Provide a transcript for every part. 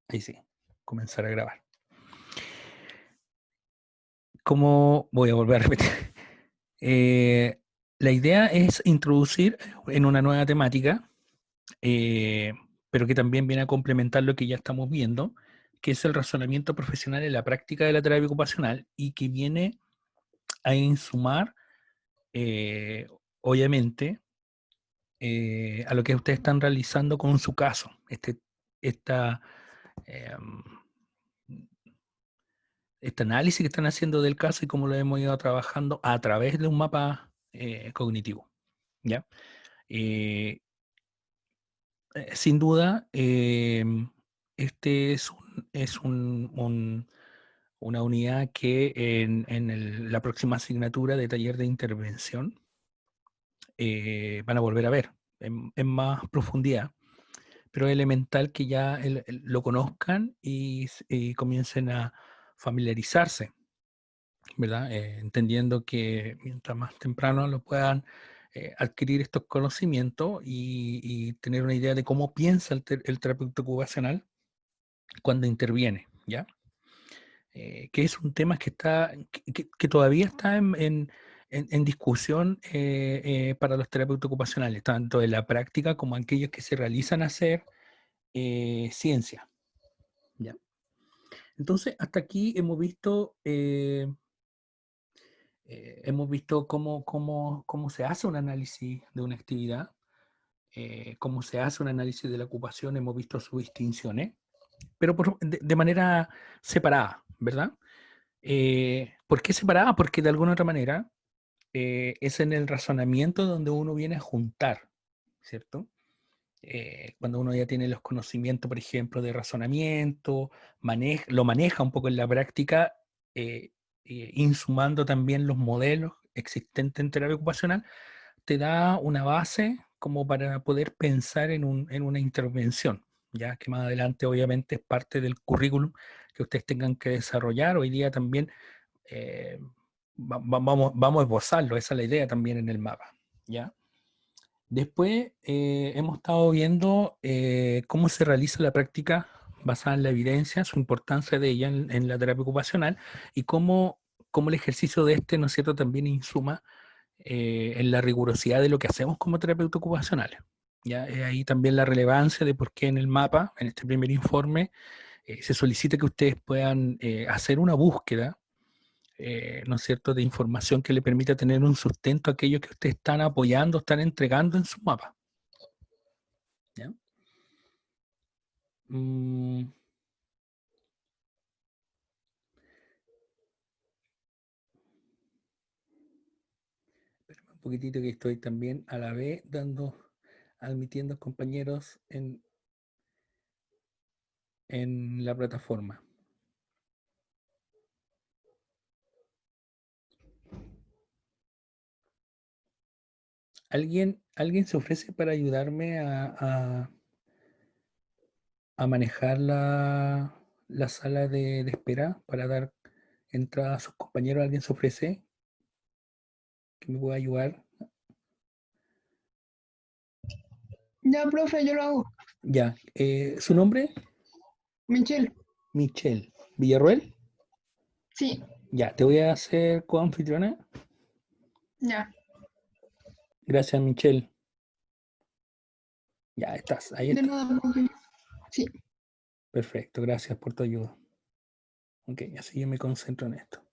Ahí sí, comenzar a grabar. ¿Cómo voy a volver a repetir? Eh, la idea es introducir en una nueva temática, eh, pero que también viene a complementar lo que ya estamos viendo, que es el razonamiento profesional en la práctica de la terapia ocupacional y que viene a insumar, eh, obviamente, a lo que ustedes están realizando con su caso. Esta, em, este análisis que están haciendo del caso y cómo lo hemos ido trabajando a través de un mapa cognitivo. ¿Ya? Eh, Sin duda, este es una unidad que en la próxima asignatura de taller de intervención van a volver a ver en más profundidad, pero es elemental que ya lo conozcan y comiencen a familiarizarse, ¿verdad? Entendiendo que mientras más temprano lo puedan adquirir estos conocimientos y tener una idea de cómo piensa el terapeuta ocupacional cuando interviene, ¿ya? Que es un tema que todavía está en discusión para los terapeutas ocupacionales, tanto en la práctica como aquellos que se realizan a hacer ciencia, ¿ya? Entonces, hasta aquí hemos visto cómo se hace un análisis de una actividad, cómo se hace un análisis de la ocupación, hemos visto sus distinciones, pero de manera separada, ¿verdad? ¿Por qué separada? Porque de alguna otra manera es en el razonamiento donde uno viene a juntar, ¿cierto? Cuando uno ya tiene los conocimientos, por ejemplo, de razonamiento, lo maneja un poco en la práctica, eh, insumando también los modelos existentes en terapia ocupacional, te da una base como para poder pensar en una intervención, ya que más adelante obviamente es parte del currículum que ustedes tengan que desarrollar. Hoy día también vamos a esbozarlo, esa es la idea también en el mapa, ¿ya? Después hemos estado viendo cómo se realiza la práctica basada en la evidencia, su importancia de ella en la terapia ocupacional y cómo el ejercicio de ¿no es cierto?, también insuma en la rigurosidad de lo que hacemos como terapeuta ocupacional. Ya ahí también la relevancia de por qué en el mapa, en este primer informe, se solicita que ustedes puedan hacer una búsqueda, ¿no es cierto?, de información que le permita tener un sustento a aquello que ustedes están apoyando, están entregando en su mapa. ¿Ya? Mm, espérame un poquitito que estoy también a la vez admitiendo compañeros en la plataforma. ¿Alguien se ofrece para ayudarme a manejar la sala de espera para dar entrada a sus compañeros? ¿Alguien se ofrece que me pueda ayudar? Ya, profe, yo lo hago. Ya. ¿Su nombre? Michelle, Michelle. ¿Villarroel? sí, Ya, te voy a hacer coanfitriona. ya. Gracias, Michelle. Ya estás, ahí De estás. nada, profe. Sí. Perfecto, gracias por tu ayuda. Ok, así yo me concentro en esto.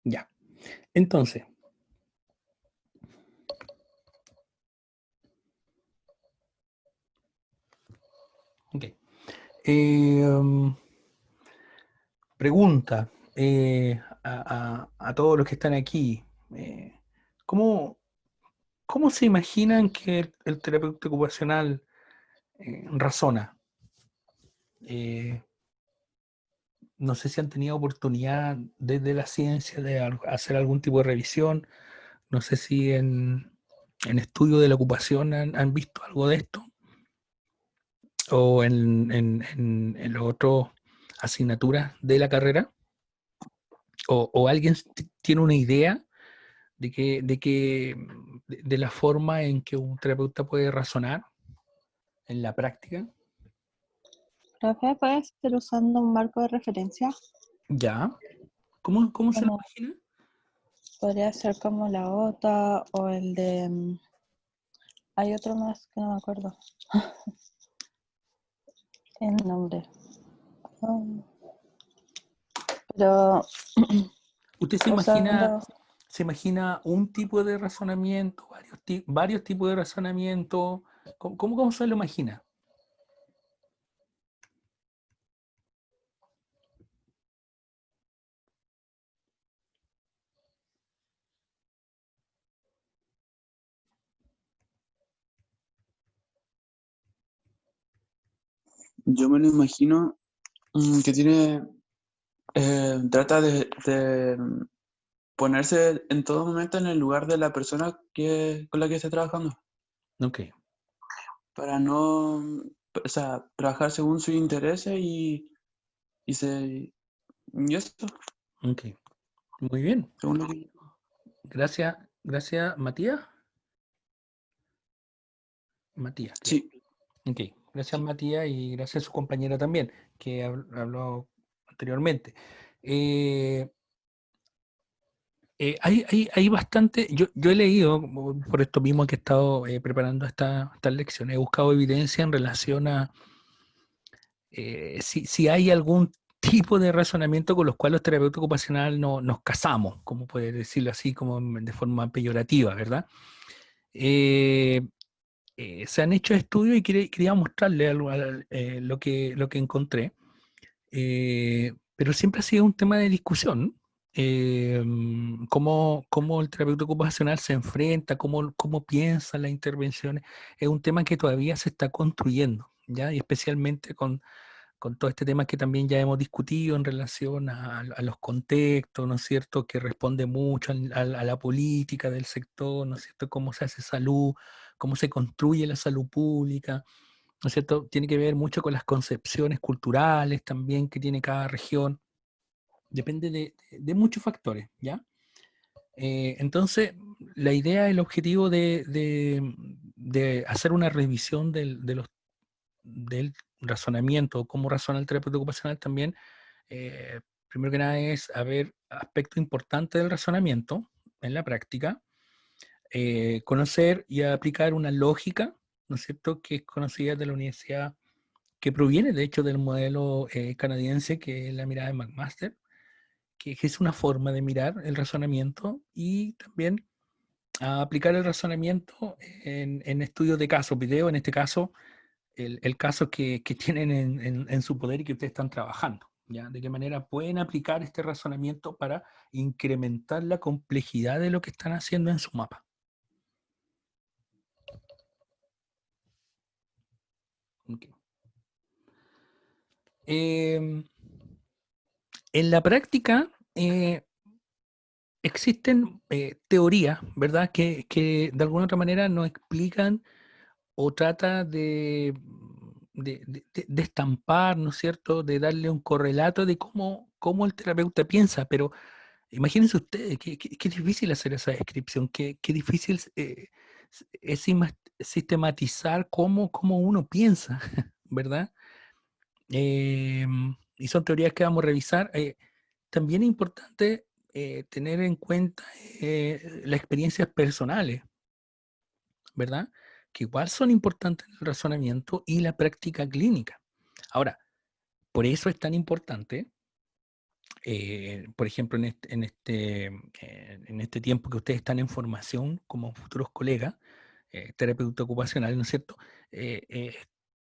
Ya. Entonces, ok. Um, pregunta a todos los que están aquí. eh, ¿cómo, ¿Cómo se imaginan que el terapeuta ocupacional razona? Eh, no sé si han tenido oportunidad desde la ciencia de hacer algún tipo de revisión. No sé si en estudio de la ocupación han visto algo de esto o en las otras asignaturas de la carrera. O alguien tiene una idea de la forma en que un terapeuta puede razonar. en la práctica? Profe, puede ser usando un marco de referencia, Ya. ¿Cómo se lo como imagina? podría ser como la OTA o el de... hay otro más que no me acuerdo el nombre. Um, pero ¿Usted usando... se imagina un tipo de razonamiento, varios tipos de razonamiento? ¿Cómo se lo imagina? Yo me lo imagino que tiene, trata de ponerse en todo momento en el lugar de la persona con la que está trabajando, Ok, para no, o sea, trabajar según sus intereses y, y eso, ok. Muy bien. según lo que... Gracias, Matías. Matías, creo. Sí, Ok, gracias sí. Matías y gracias a su compañera también, que habló anteriormente. Eh, hay bastante, yo he leído, por esto mismo que he estado preparando estas lecciones, he buscado evidencia en relación a si hay algún tipo de razonamiento con los cuales los terapeutas ocupacionales no, nos casamos, como puede decirlo así, como de forma peyorativa, ¿verdad? Eh, Se han hecho estudios y quería mostrarle lo que encontré, pero siempre ha sido un tema de discusión. Cómo el terapeuta ocupacional se enfrenta, cómo piensa las intervenciones, es un tema que todavía se está construyendo, ¿ya? Y especialmente con todo este tema que también ya hemos discutido en relación a los contextos, ¿no es cierto?, que responde mucho a la política del sector, ¿no es cierto?, cómo se hace salud, cómo se construye la salud pública, ¿no es cierto?, tiene que ver mucho con las concepciones culturales también que tiene cada región, depende de muchos factores, ¿ya? Entonces, la idea, el objetivo de hacer una revisión del razonamiento, cómo razona el terapeuta ocupacional también, primero que nada es ver aspectos importantes del razonamiento en la práctica, conocer y aplicar una lógica, ¿no es cierto?, que es conocida de la universidad, que proviene de hecho del modelo canadiense, que es la mirada de McMaster, que es una forma de mirar el razonamiento y también a aplicar el razonamiento en estudios de casos, video, en este caso, el caso que tienen en su poder y que ustedes están trabajando. ¿Ya? De qué manera pueden aplicar este razonamiento para incrementar la complejidad de lo que están haciendo en su mapa. Okay. En la práctica existen teorías, ¿verdad?, que de alguna otra manera nos explican o trata de estampar, ¿no es cierto?, de darle un correlato de cómo el terapeuta piensa, pero imagínense ustedes, qué difícil hacer esa descripción, qué difícil es sistematizar cómo uno piensa, ¿verdad? Y son teorías que vamos a revisar. También es importante tener en cuenta las experiencias personales, ¿verdad? Que igual son importantes en el razonamiento y la práctica clínica. Ahora, por eso es tan importante, por ejemplo, en este tiempo que ustedes están en formación como futuros colegas, terapeuta ocupacional, ¿no es cierto? Eh, eh,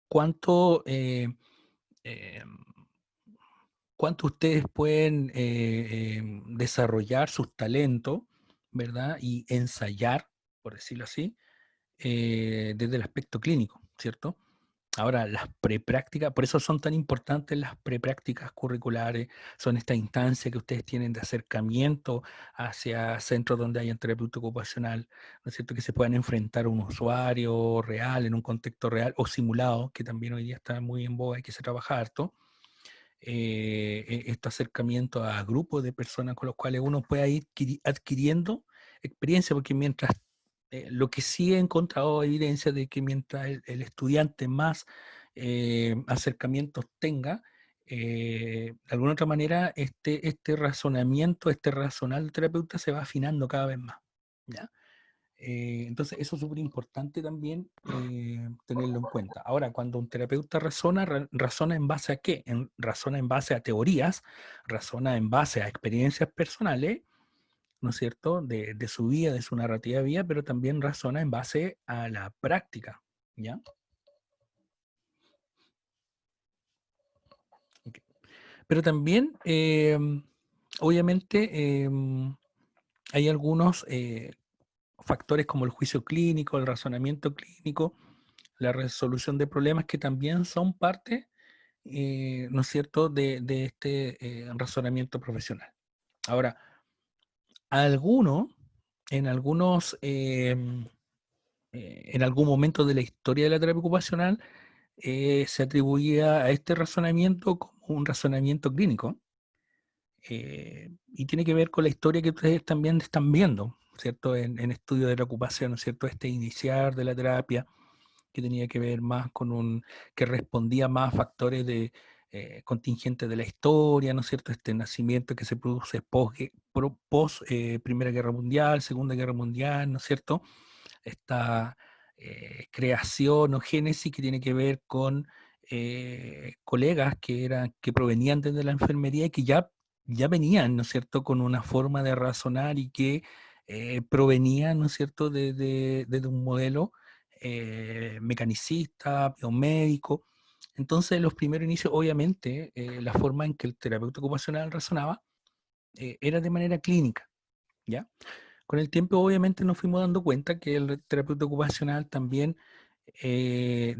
¿Cuánto, eh, cuánto ustedes pueden desarrollar sus talentos, ¿verdad? Y ensayar, por decirlo así, desde el aspecto clínico, ¿cierto? Ahora, las preprácticas, por eso son tan importantes las preprácticas curriculares, son esta instancia que ustedes tienen de acercamiento hacia centros donde hayan terapeuta ocupacional, ¿no es cierto?, que se puedan enfrentar a un usuario real, en un contexto real, o simulado, que también hoy día está muy en boga y que se trabaja harto, este acercamiento a grupos de personas con los cuales uno pueda ir adquiriendo experiencia, porque mientras Lo que sí he encontrado evidencia de que mientras el estudiante más acercamientos tenga, de alguna otra manera, este razonamiento, este razonar del terapeuta se va afinando cada vez más. ¿Ya? Entonces, eso es súper importante también tenerlo en cuenta. Ahora, cuando un terapeuta razona en base a qué? Razona en base a teorías, razona en base a experiencias personales, ¿no es cierto?, de su vida, de su narrativa de vida, pero también razona en base a la práctica, ¿ya? Ok. Pero también, obviamente, hay algunos factores como el juicio clínico, el razonamiento clínico, la resolución de problemas que también son parte, ¿no es cierto?, de este razonamiento profesional. Ahora, algunos, en algunos... en algún momento de la historia de la terapia ocupacional se atribuía a este razonamiento como un razonamiento clínico y tiene que ver con la historia que ustedes también están viendo, ¿cierto? En estudio de la ocupación, ¿no es cierto? Este iniciar de la terapia que tenía que ver más con que respondía más a factores de contingentes de la historia, ¿no es cierto? Este nacimiento que se produce post Primera Guerra Mundial, Segunda Guerra Mundial, ¿no es cierto? Esta creación o génesis que tiene que ver con colegas que provenían desde la enfermería y que ya venían, ¿no es cierto?, con una forma de razonar y que provenían, ¿no es cierto?, desde un modelo mecanicista, biomédico. Entonces, los primeros inicios, obviamente, la forma en que el terapeuta ocupacional razonaba era de manera clínica, ¿ya? Con el tiempo, obviamente, nos fuimos dando cuenta que el terapeuta ocupacional también, eh,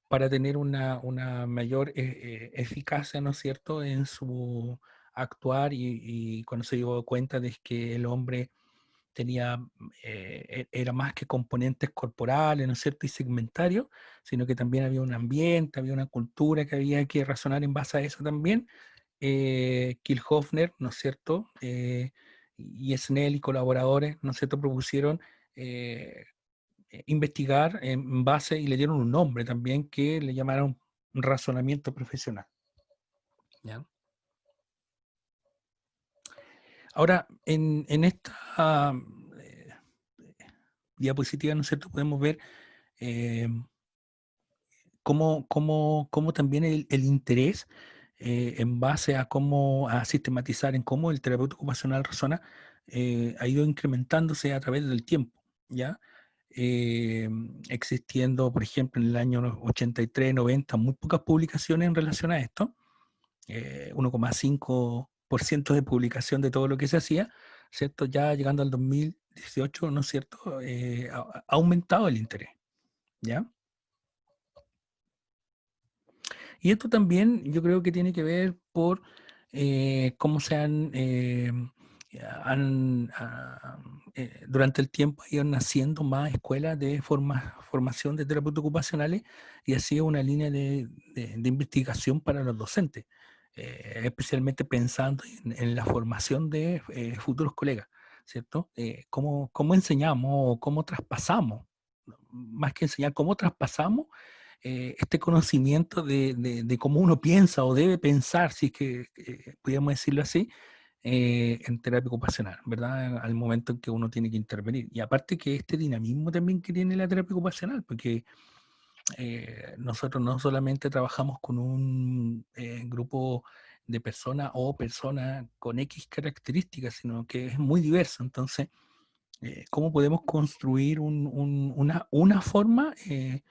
para tener una mayor eficacia, ¿no es cierto?, en su actuar y cuando se dio cuenta de que el hombre tenía, era más que componentes corporales, ¿no es cierto?, y segmentarios, sino que también había un ambiente, había una cultura que había que razonar en base a eso también. Kirchhoffner, ¿no es cierto?, y Snell y colaboradores, ¿no es cierto?, propusieron investigar en base y le dieron un nombre también que le llamaron razonamiento profesional. ¿Ya? Ahora, en esta eh, diapositiva, ¿no es cierto?, podemos ver eh, cómo también el interés en base a a sistematizar en cómo el terapeuta ocupacional razona ha ido incrementándose a través del tiempo, ¿ya? Existiendo, por ejemplo, en el año 83, 90, muy pocas publicaciones en relación a esto, 1,5% de publicación de todo lo que se hacía, ¿cierto? Ya llegando al 2018, ¿no es cierto? Ha aumentado el interés, ¿ya? Y esto también yo creo que tiene que ver por cómo se durante el tiempo iban naciendo más escuelas de formación de terapeutas ocupacionales y ha sido una línea de investigación para los docentes, especialmente pensando en la formación de futuros colegas, ¿cierto? ¿Cómo enseñamos o cómo traspasamos? Más que enseñar, ¿cómo traspasamos este conocimiento de cómo uno piensa o debe pensar, si es que pudiéramos decirlo así, en terapia ocupacional, ¿verdad? Al momento en que uno tiene que intervenir. Y aparte que este dinamismo también que tiene la terapia ocupacional, porque nosotros no solamente trabajamos con un grupo de personas o personas con X características, sino que es muy diverso. Entonces, ¿cómo podemos construir una forma? Eh,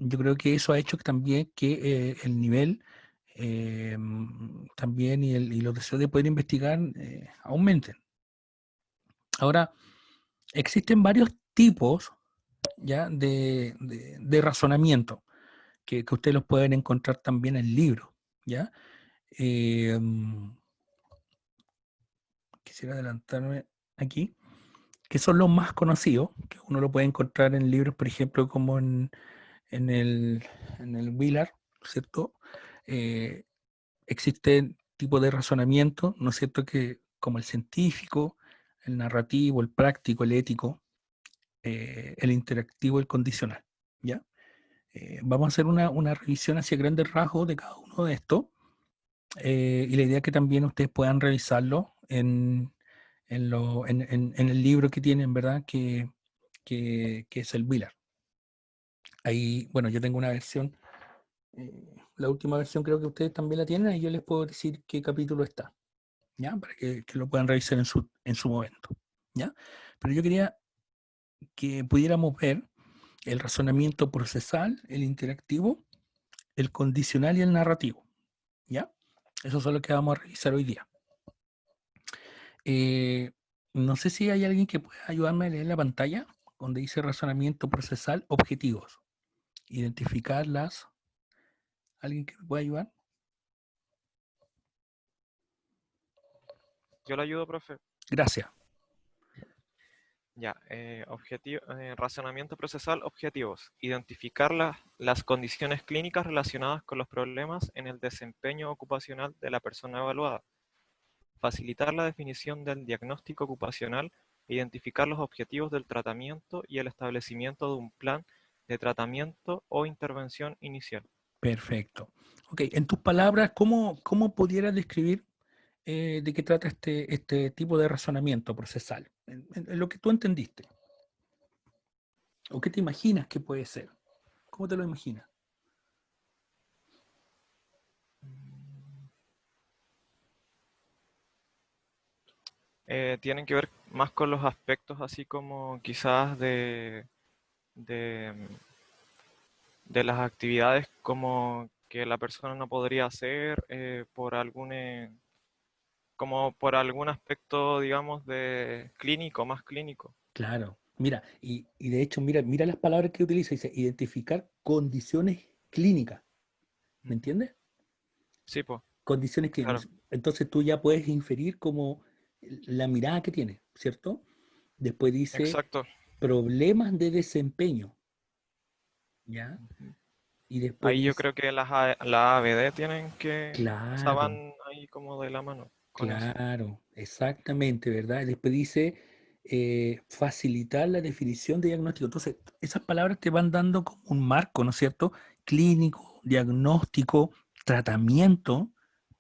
yo creo que eso ha hecho que también que el nivel también y los deseos de poder investigar aumenten. Ahora, existen varios tipos ya de razonamiento que ustedes los pueden encontrar también en libros, ¿ya? Quisiera adelantarme aquí, que son los más conocidos, que uno lo puede encontrar en libros, por ejemplo, como en el, en el Willard, ¿cierto? Eh, Existen tipos de razonamiento, ¿no es cierto?, que como el científico, el narrativo, el práctico, el ético, el interactivo y el condicional, ¿ya? Vamos a hacer una revisión hacia grandes rasgos de cada uno de estos, y la idea es que también ustedes puedan revisarlo en el libro que tienen, ¿verdad? Que es el Wheeler. Ahí, bueno, yo tengo una versión, la última versión creo que ustedes también la tienen, y yo les puedo decir qué capítulo está, ¿ya? Para que lo puedan revisar en su momento, ¿ya? Pero yo quería que pudiéramos ver el razonamiento procesal, el interactivo, el condicional y el narrativo, ¿ya? Eso es lo que vamos a revisar hoy día. No sé si hay alguien que pueda ayudarme a leer la pantalla, donde dice razonamiento procesal, objetivos. Identificarlas. ¿Alguien que me pueda ayudar? Yo le ayudo, profe. Gracias. Ya, razonamiento procesal, objetivos. Identificar las condiciones clínicas relacionadas con los problemas en el desempeño ocupacional de la persona evaluada. Facilitar la definición del diagnóstico ocupacional, identificar los objetivos del tratamiento y el establecimiento de un plan de tratamiento o intervención inicial. Perfecto. Ok, en tus palabras, ¿cómo pudieras describir de qué trata este tipo de razonamiento procesal? En lo que tú entendiste. ¿O qué te imaginas que puede ser? ¿Cómo te lo imaginas? Tienen que ver más con los aspectos así como quizás de, de las actividades como que la persona no podría hacer como por algún aspecto, digamos, de clínico, más clínico. Claro. Mira, y de hecho, mira las palabras que utiliza. Dice identificar condiciones clínicas. ¿Me entiendes? Sí, pues, Condiciones claro. clínicas. Entonces tú ya puedes inferir como la mirada que tiene, ¿cierto? Después dice Exacto. problemas de desempeño, ¿ya? Ujú. Y después Ahí yo dice, creo que la ABD o sea, claro, van ahí como de la mano con eso. claro, exactamente, ¿verdad? Después dice facilitar la definición de diagnóstico. Entonces, esas palabras te van dando como un marco, ¿no es cierto? Clínico, diagnóstico, tratamiento,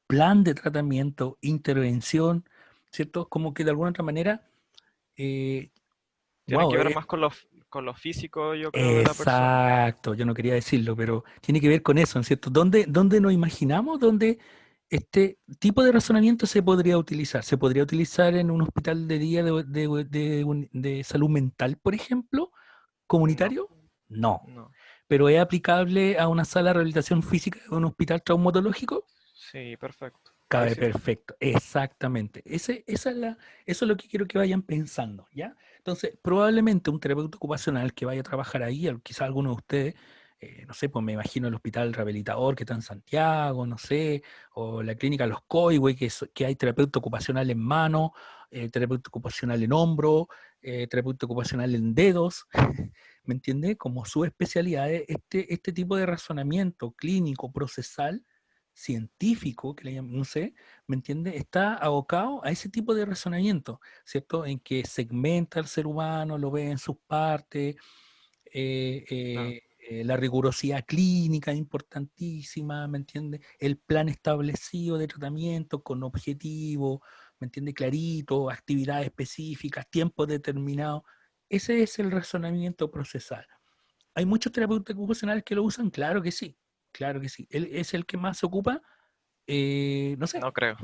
plan de tratamiento, intervención, ¿cierto? Como que de alguna otra manera, Tienen wow, que ver más con lo físico, yo creo, de la persona. exacto, yo no quería decirlo, pero tiene que ver con eso, ¿no es cierto? ¿Dónde nos imaginamos dónde este tipo de razonamiento se podría utilizar? ¿Se podría utilizar en un hospital de día de salud mental, por ejemplo, No, comunitario? No. no. ¿Pero es aplicable a una sala de rehabilitación física de un hospital traumatológico? Sí, perfecto. Ahí Cabe sí. perfecto, exactamente. Eso es lo que quiero que vayan pensando, ¿ya? Entonces, probablemente un terapeuta ocupacional que vaya a trabajar ahí, quizá alguno de ustedes, no sé, pues me imagino el hospital rehabilitador que está en Santiago, no sé, o la clínica Los Coihues, que hay terapeuta ocupacional en mano, terapeuta ocupacional en hombro, terapeuta ocupacional en dedos, ¿me entiende? Como subespecialidades, este tipo de razonamiento clínico, procesal, científico, que le llaman, no sé, ¿me entiende? Está abocado a ese tipo de razonamiento, ¿cierto? En que segmenta al ser humano, lo ve en sus partes, Claro. la rigurosidad clínica es importantísima, ¿me entiende? El plan establecido de tratamiento con objetivo, ¿me entiende? Clarito, actividades específicas, tiempos determinados. Ese es el razonamiento procesal. ¿Hay muchos terapeutas ocupacionales que lo usan? Claro que sí, claro que sí. Él es el que más se ocupa, no sé, No creo,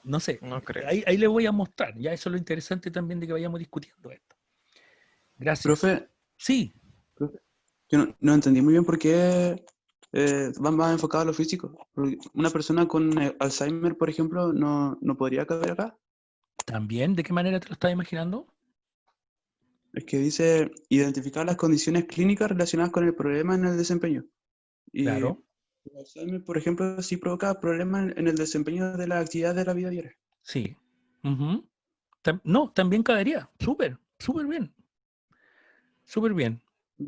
no sé. no creo. Ahí les voy a mostrar. Ya eso es lo interesante también de que vayamos discutiendo esto. Gracias. Profe, Sí, profe, yo no entendí muy bien por qué van más enfocados a lo físico. Porque una persona con Alzheimer, por ejemplo, no podría caber acá. también. ¿De qué manera te lo estás imaginando? Es que dice identificar las condiciones clínicas relacionadas con el problema en el desempeño. Y Claro, el Alzheimer, por ejemplo, sí provoca problemas en el desempeño de la actividad de la vida diaria. sí. Ujú. No, también caería. Súper, súper bien. Súper bien.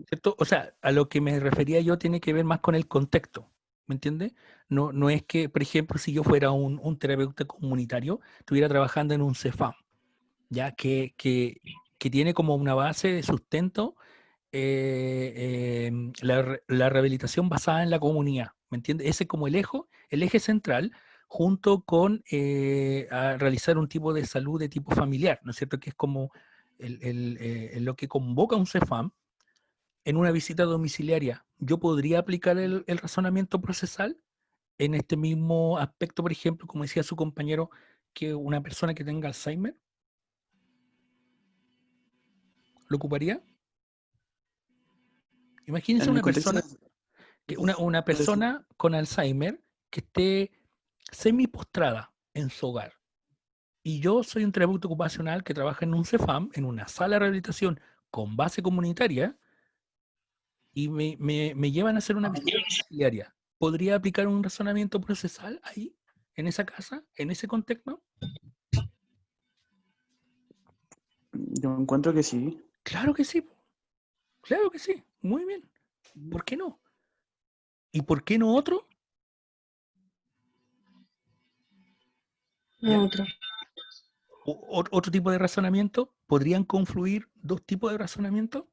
¿Cierto? O sea, a lo que me refería yo tiene que ver más con el contexto. ¿Me entiendes? No es que, por ejemplo, si yo fuera un terapeuta comunitario, estuviera trabajando en un CEFAM, ya que que tiene como una base de sustento la rehabilitación basada en la comunidad, ¿me entiendes? Ese es como el eje central, junto con a realizar un tipo de salud de tipo familiar, ¿no es cierto? Que es como lo que convoca un CEFAM en una visita domiciliaria. Yo podría aplicar el razonamiento procesal en este mismo aspecto, por ejemplo, como decía su compañero, que una persona que tenga Alzheimer, ¿lo ocuparía? Imagínense En el una contexto persona, una de- persona con Alzheimer que esté semi-postrada en su hogar. Y yo soy un terapeuta ocupacional que trabaja en un CEFAM, en una sala de rehabilitación con base comunitaria, y me llevan a hacer una visita domiciliaria. ¿Podría aplicar un razonamiento procesal ahí, en esa casa, en ese contexto? yo encuentro que sí. Claro que sí, claro que sí. Muy bien. ¿Por qué no? ¿Y por qué no otro? ¿Ya? Otro. Otro tipo de razonamiento. ¿Podrían confluir dos tipos de razonamiento?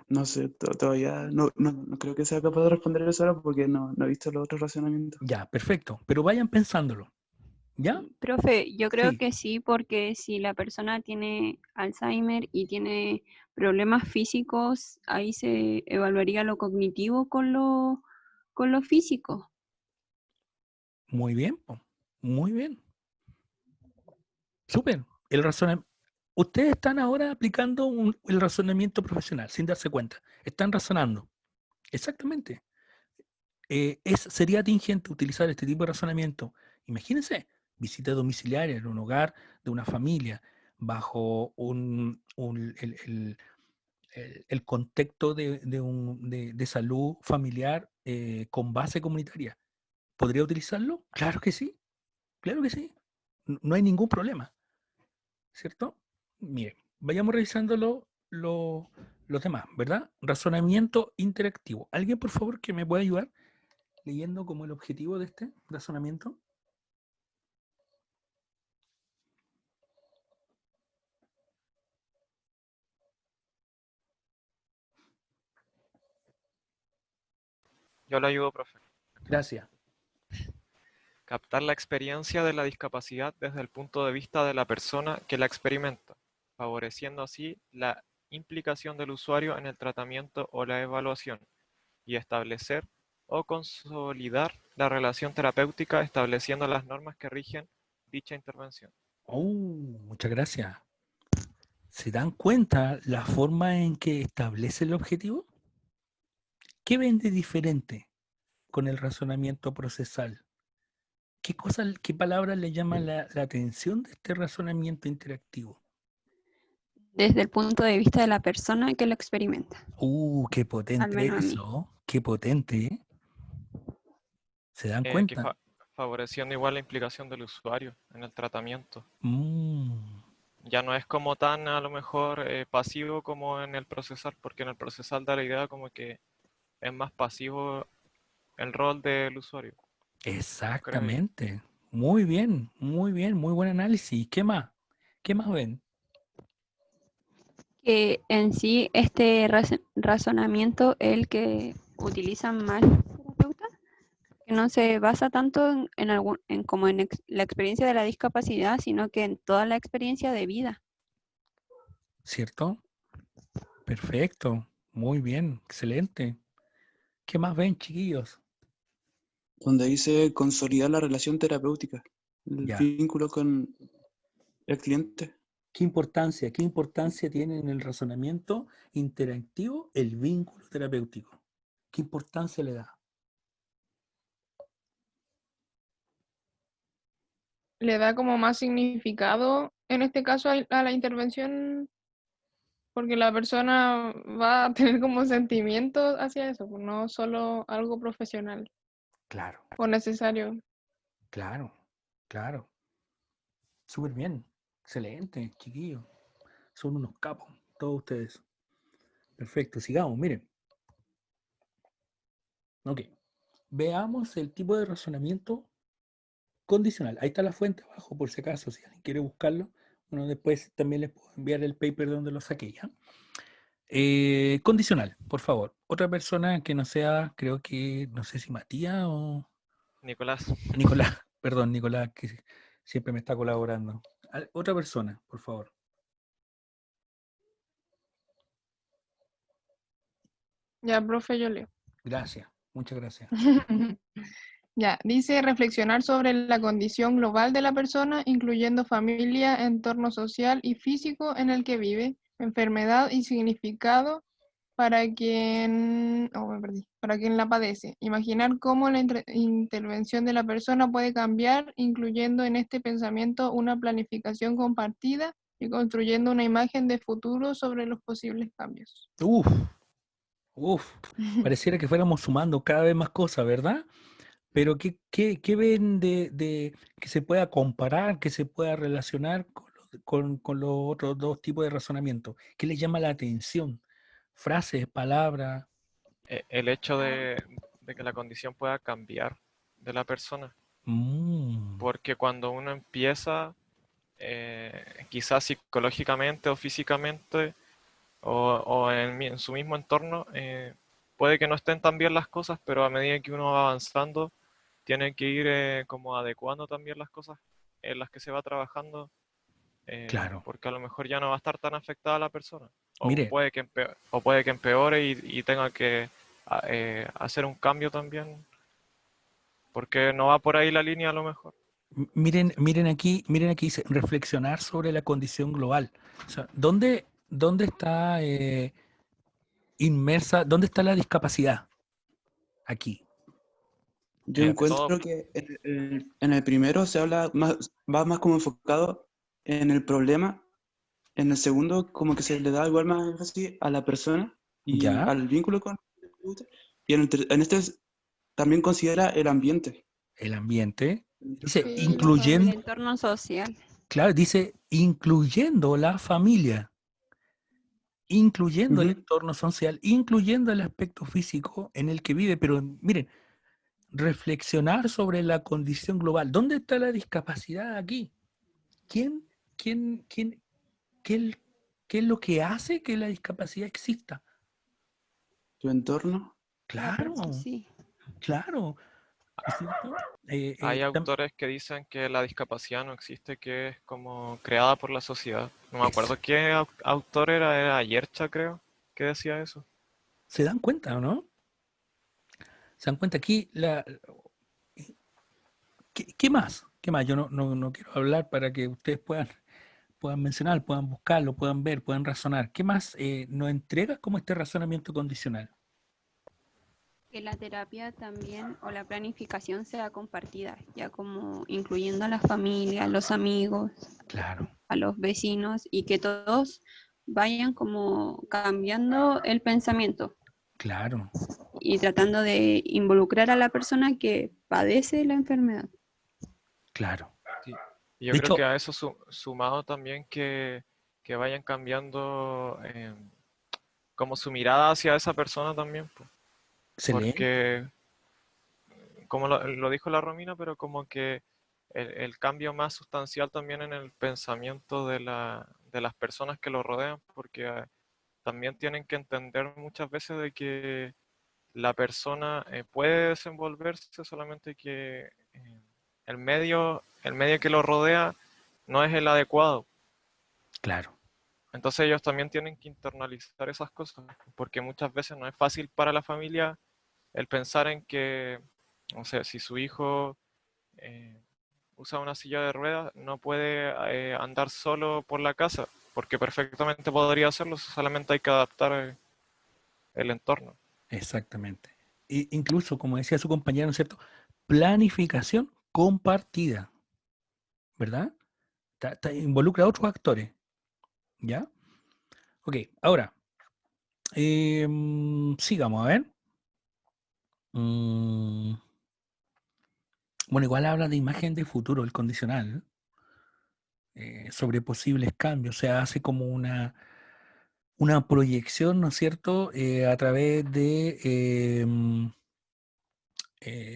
No sé, todavía no creo que sea capaz de responder eso ahora porque no he visto los otros racionamientos. Ya, perfecto. Pero vayan pensándolo. ¿Ya? Profe, yo creo Sí. que sí, porque si la persona tiene Alzheimer y tiene problemas físicos, ahí se evaluaría lo cognitivo con lo físico. Muy bien, po. Muy bien. Súper. Ustedes están ahora aplicando el razonamiento profesional sin darse cuenta. Están razonando. Exactamente. Sería atingente utilizar este tipo de razonamiento. Imagínense, visita domiciliaria en un hogar de una familia bajo el contexto de salud familiar con base comunitaria. ¿Podría utilizarlo? Claro que sí, claro que sí. No hay ningún problema, ¿cierto? Miren, vayamos revisando los demás, ¿verdad? Razonamiento interactivo. ¿Alguien, por favor, que me pueda ayudar leyendo como el objetivo de este razonamiento? Yo le ayudo, profe. Gracias. Captar la experiencia de la discapacidad desde el punto de vista de la persona que la experimenta, favoreciendo así la implicación del usuario en el tratamiento o la evaluación, y establecer o consolidar la relación terapéutica estableciendo las normas que rigen dicha intervención. Oh, muchas gracias. ¿Se dan cuenta la forma en que establece el objetivo? ¿Qué ven de diferente con el razonamiento procesal? ¿Qué palabras le llaman la atención de este razonamiento interactivo? Desde el punto de vista de la persona que lo experimenta, Qué al potente menos a mí. eso, qué potente, ¿eh? ¿Se dan Que cuenta? favoreciendo igual la implicación del usuario en el tratamiento. Mm, Ya no es como tan a lo mejor pasivo como en el procesal, porque en el procesal da la idea como que es más pasivo el rol del usuario, creo yo. exactamente. Muy bien, muy buen análisis. ¿Qué más? ¿Qué más ven? Que en sí este razonamiento es el que utilizan más los terapeutas, que no se basa tanto como en la experiencia de la discapacidad, sino que en toda la experiencia de vida. ¿Cierto? Perfecto. Muy bien, excelente. ¿Qué más ven, chiquillos? Donde dice consolidar la relación terapéutica, el Ya. vínculo con el cliente. Qué importancia tiene en el razonamiento interactivo el vínculo terapéutico? ¿Qué importancia le da? Le da como más significado, en este caso, a la intervención, porque la persona va a tener como sentimientos hacia eso, pues no solo algo profesional Claro, o necesario. claro, claro. Súper bien. Excelente, chiquillos. Son unos capos, todos ustedes. Perfecto, sigamos, miren. Ok. Veamos el tipo de razonamiento condicional. Ahí está la fuente abajo, por si acaso, si alguien quiere buscarlo, Bueno, después también les puedo enviar el paper donde lo saqué ya. Condicional, por favor. Otra persona que no sea, creo que, no sé si Matías o Nicolás. Nicolás, perdón, Nicolás, que siempre me está colaborando. Otra persona, por favor. Ya, profe, yo leo. Gracias, muchas gracias. Ya, dice reflexionar sobre la condición global de la persona, incluyendo familia, entorno social y físico en el que vive, enfermedad y significado para quien, para quien la padece. Imaginar cómo la intervención de la persona puede cambiar, incluyendo en este pensamiento una planificación compartida y construyendo una imagen de futuro sobre los posibles cambios. Uf, uf, pareciera que fuéramos sumando cada vez más cosas, ¿verdad? Pero ¿qué ven de que se pueda comparar, que se pueda relacionar con los otros dos tipos de razonamiento? ¿Qué les llama la atención? Frases, palabras. El hecho de que la condición pueda cambiar de la persona. Mm, Porque cuando uno empieza, quizás psicológicamente o físicamente, o en su mismo entorno, puede que no estén tan bien las cosas, pero a medida que uno va avanzando, tiene que ir como adecuando también las cosas en las que se va trabajando, claro. porque a lo mejor ya no va a estar tan afectada la persona, Mire, o puede que empeore y tenga que hacer un cambio también, porque no va por ahí la línea a lo mejor. miren aquí dice reflexionar sobre la condición global. O sea, ¿dónde está inmersa, dónde está la discapacidad? Aquí. Yo En la En persona. todo, encuentro que en el primero se habla más, va más como enfocado en el problema. En el segundo, como que se le da igual más énfasis a la persona y Ya, al vínculo con el terapeuta. Y en este también considera el ambiente. el ambiente. Dice, Sí, la El familia. entorno social. claro, dice, incluyendo la familia, incluyendo el Ujú. entorno social, incluyendo el aspecto físico en el que vive. Pero miren, reflexionar sobre la condición global. ¿Dónde está la discapacidad aquí? ¿Quién, quién, qué, qué es lo que hace que la discapacidad exista? Tu entorno. Claro, Sí. claro, ¿no es cierto? hay autores que dicen que la discapacidad no existe, que es como creada por la sociedad. No me acuerdo qué autor era Yercha, creo, que decía eso. ¿Se dan cuenta o no? ¿Se dan cuenta aquí qué más? ¿Qué más? Yo no quiero hablar para que ustedes puedan mencionar, puedan buscarlo, puedan ver, puedan razonar. ¿Qué más nos entrega como este razonamiento condicional? Que la terapia también o la planificación sea compartida, ya como incluyendo a la familia, a los amigos, Claro, a los vecinos y que todos vayan como cambiando el pensamiento claro, y tratando de involucrar a la persona que padece la enfermedad. claro. Sí. Y yo De creo que hecho, a eso sumado también que vayan cambiando como su mirada hacia esa persona también, pues. excelente, Porque, como lo dijo la Romina, pero como que el cambio más sustancial también en el pensamiento de las personas que lo rodean, porque también tienen que entender muchas veces de que la persona puede desenvolverse, solamente que el medio que lo rodea no es el adecuado. claro, Entonces ellos también tienen que internalizar esas cosas, porque muchas veces no es fácil para la familia el pensar en que, no sé, si su hijo eh, usa una silla de ruedas, no puede andar solo por la casa, porque perfectamente podría hacerlo, solamente hay que adaptar el entorno. exactamente. Incluso, como decía su compañero, ¿no es cierto? Planificación compartida, ¿verdad? Involucra a otros actores, ¿ya? Ok, ahora, sigamos, a ver. Mm, bueno, igual habla de imagen de futuro, el condicional, sobre posibles cambios, o sea, hace como una proyección, ¿no es cierto?, a través de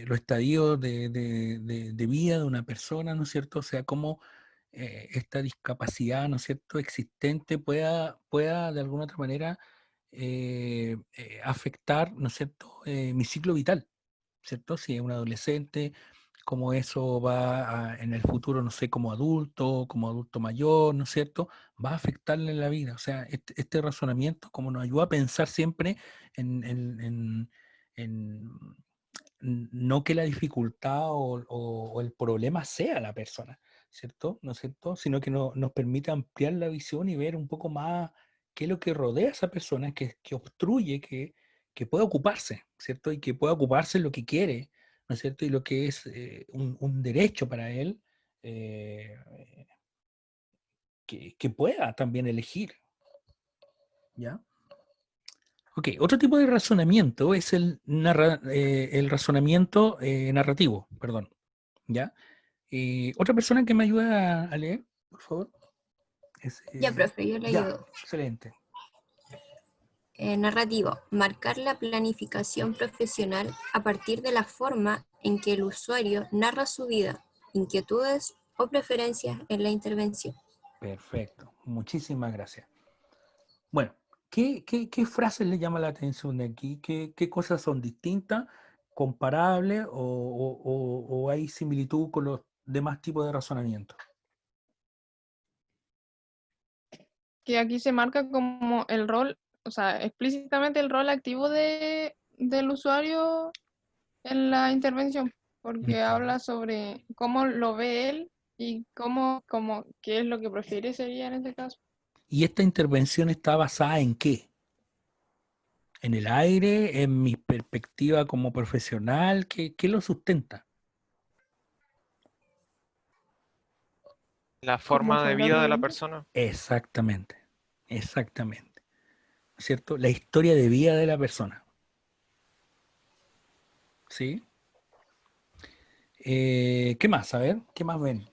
los estadios de vida de una persona, ¿no es cierto? O sea, cómo esta discapacidad, ¿no es cierto?, existente pueda de alguna otra manera afectar, ¿no es cierto?, mi ciclo vital, ¿cierto? Si es un adolescente, cómo eso va en el futuro, no sé, como adulto mayor, ¿no es cierto?, va a afectarle en la vida. O sea, este razonamiento como nos ayuda a pensar siempre en no que la dificultad o el problema sea la persona, ¿cierto? ¿No es cierto? Sino que nos permite ampliar la visión y ver un poco más qué es lo que rodea a esa persona, que obstruye, que pueda ocuparse, ¿cierto? Y que pueda ocuparse en lo que quiere, ¿no es cierto? Y lo que es un derecho para él, eh, que pueda también elegir, ¿ya? Ok, otro tipo de razonamiento es el razonamiento narrativo, perdón, ¿ya? Otra persona que me ayude a leer, por favor. Ya, profe, yo le Ya, ayudo. excelente. Narrativo. Marcar la planificación profesional a partir de la forma en que el usuario narra su vida, inquietudes o preferencias en la intervención. Perfecto, muchísimas gracias. Bueno, ¿qué frases le llama la atención de aquí? ¿Qué cosas son distintas, comparables o hay similitud con los demás tipos de razonamiento? Que aquí se marca como el rol, o sea, explícitamente el rol activo del usuario en la intervención, porque Ujú. habla sobre cómo lo ve él y qué es lo que prefiere sería en este caso. ¿Y esta intervención está basada en qué? ¿En el aire? ¿En mi perspectiva como profesional? ¿Qué lo sustenta? La ¿Cómo forma fue de la vida de la pregunta? persona. Exactamente, exactamente. ¿Cierto? La historia de vida de la persona. ¿Sí? ¿Qué más? A ver, ¿qué más ven?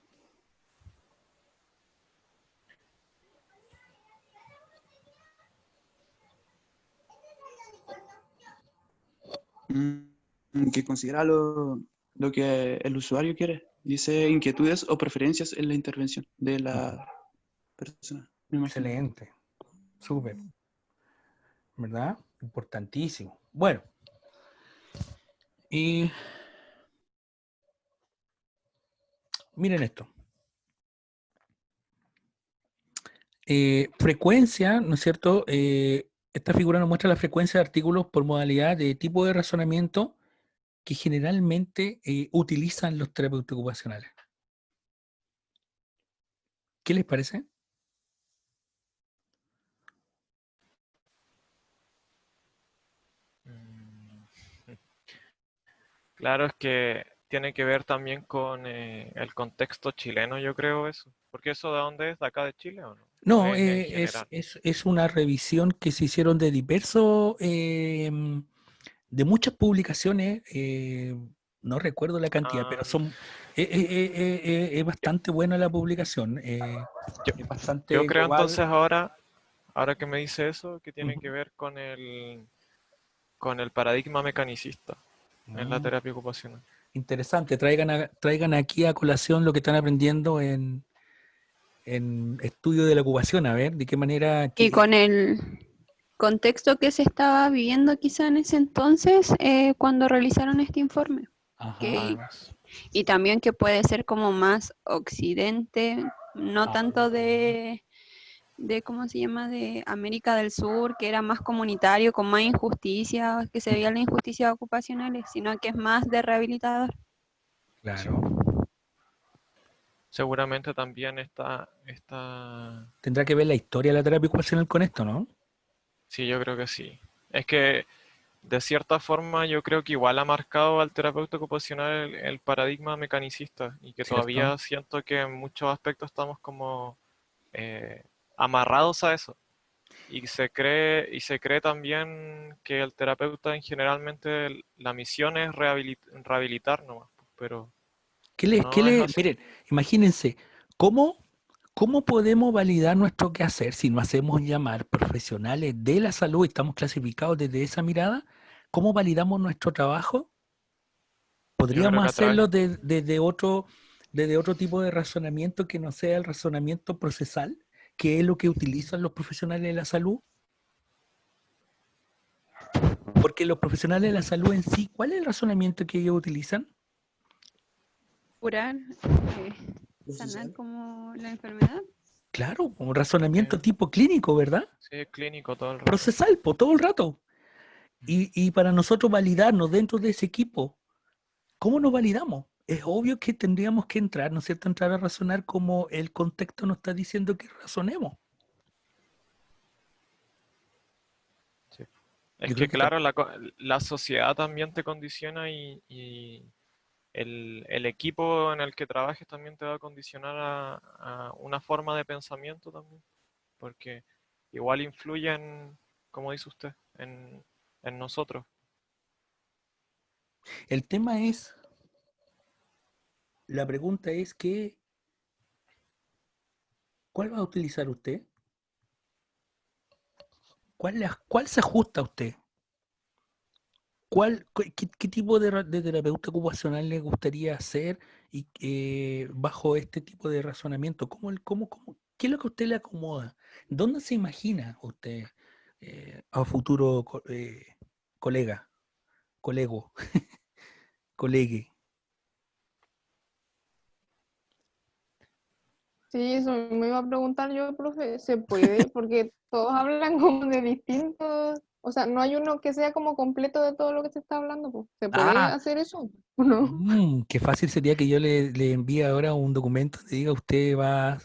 Que considera lo que el usuario quiere. Dice inquietudes o preferencias en la intervención de la persona, me imagino. Excelente, súper, ¿verdad? Importantísimo. Bueno, y miren esto. Frecuencia, ¿no es cierto? Esta figura nos muestra la frecuencia de artículos por modalidad de tipo de razonamiento que generalmente utilizan los terapeutas ocupacionales. ¿Qué les parece? Mm, Claro, es que tiene que ver también con el contexto chileno, yo creo eso. Porque eso de dónde es, de acá de Chile o no? ¿O No, es en general? es una revisión que se hicieron de diversos, de muchas publicaciones, no recuerdo la cantidad, pero Ah, es bastante buena la publicación, yo, es yo bastante creo global. entonces ahora que me dice eso, que tiene Ujú. que ver con el paradigma mecanicista en la Mm, terapia ocupacional. interesante, traigan aquí a colación lo que están aprendiendo en estudio de la ocupación, a ver de qué manera, Y con el contexto que se estaba viviendo quizá en ese entonces, cuando realizaron este informe. ajá, Que, Además, y también que puede ser como más occidente, no ah, tanto de ¿cómo se llama? De América del Sur, que era más comunitario, con más injusticia, que se veían las injusticias ocupacionales, sino que es más de rehabilitador. claro. seguramente también Tendrá que ver la historia de la terapia ocupacional con esto, ¿no? sí, yo creo que sí. Es que de cierta forma yo creo que igual ha marcado al terapeuta ocupacional el paradigma mecanicista y que ¿Cierto? todavía siento que en muchos aspectos estamos como eh, amarrados a eso. Y se cree también que el terapeuta en generalmente la misión es rehabilitar nomás, pues, pero no es así. Miren, imagínense, ¿cómo podemos validar nuestro quehacer si no hacemos llamar profesionales de la salud y estamos clasificados desde esa mirada? ¿Cómo validamos nuestro trabajo? Yo creo Podríamos que a través, hacerlo desde otro, desde otro tipo de razonamiento que no sea el razonamiento procesal, que es lo que utilizan los profesionales de la salud. Porque los profesionales de la salud en sí, ¿cuál es el razonamiento que ellos utilizan? Curar, sanar como la enfermedad. Claro, un razonamiento tipo clínico, ¿verdad? Sí, es clínico todo el rato. Procesal, por todo el rato. Y para nosotros validarnos dentro de ese equipo, ¿cómo nos validamos? Es obvio que tendríamos que entrar, ¿no es cierto? Entrar a razonar como el contexto nos está diciendo que razonemos. Sí. Yo Es creo que que claro, la sociedad también te condiciona y el equipo en el que trabajes también te va a condicionar a una forma de pensamiento también, porque igual influye en, como dice usted, en nosotros. el tema es, la pregunta es que, ¿cuál va a utilizar usted? ¿Cuál se ajusta a usted? ¿Qué tipo de terapeuta ocupacional le gustaría hacer y bajo este tipo de razonamiento? ¿Qué es lo que a usted le acomoda? ¿Dónde se imagina usted a futuro colega, colego, colegue? Sí, eso me iba a preguntar yo, profe, ¿se puede? Porque todos hablan como de distintos, o sea, no hay uno que sea como completo de todo lo que se está hablando, pues. ¿Se puede Ah, hacer eso o no? qué fácil sería que yo le envíe ahora un documento que diga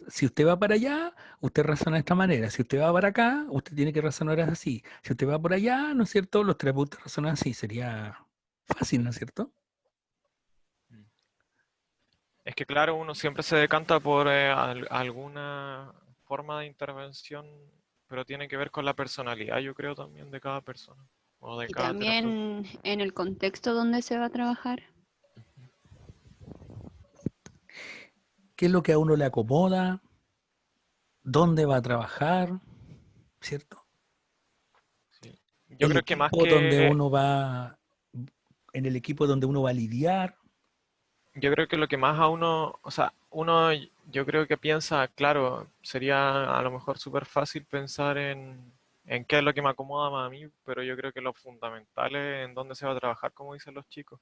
si usted va para allá, usted razona de esta manera, si usted va para acá, usted tiene que razonar así, si usted va por allá, ¿no es cierto? Los terapeutas razonan así, sería fácil, ¿no es cierto? Es que claro, uno siempre se decanta por alguna forma de intervención, pero tiene que ver con la personalidad, yo creo también, de cada persona o de Y cada terapeuta. también en el contexto donde se va a trabajar. ¿Qué es lo que a uno le acomoda? ¿Dónde va a trabajar? ¿Cierto? Sí. Yo El creo que más equipo donde que uno va, en el equipo donde uno va a lidiar. Yo creo que lo que más a uno, o sea, uno yo creo que piensa, claro, sería a lo mejor súper fácil pensar en qué es lo que me acomoda más a mí, pero yo creo que lo fundamental es en dónde se va a trabajar, como dicen los chicos,